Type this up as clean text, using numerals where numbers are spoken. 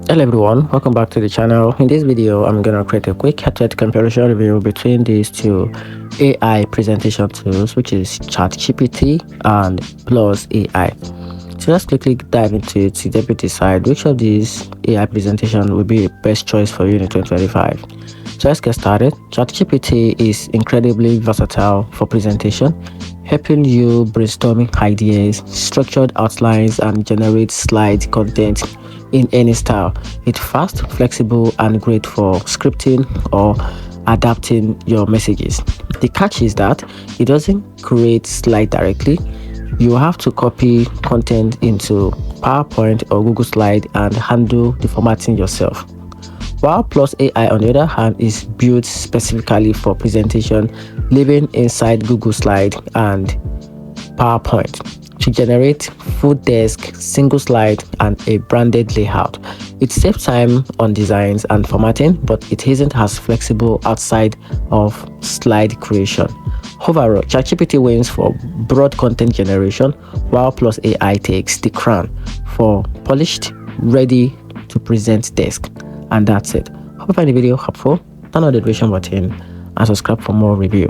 Hello everyone, welcome back to the channel. In this video, I'm going to create a quick head-to-head comparison review between these two AI presentation tools, which is ChatGPT and Plus AI. So let's quickly dive into it to deputy side which of these AI presentation will be the best choice for you in 2025. So let's get started. ChatGPT is incredibly versatile for presentation, helping you brainstorming ideas, structured outlines, and generate slide content in any style. It's fast, flexible, and great for scripting or adapting your messages. The catch is that it doesn't create slide directly. You have to copy content into PowerPoint or Google Slide and handle the formatting yourself. While Plus AI, on the other hand, is built specifically for presentation, living inside Google Slide and PowerPoint to generate full desk, single slide, and a branded layout. It saves time on designs and formatting, but it isn't as flexible outside of slide creation. Overall, ChatGPT wins for broad content generation, while Plus AI takes the crown for polished, ready to present desk. And that's it. Hope you find the video helpful. Turn on the notification button and subscribe for more review.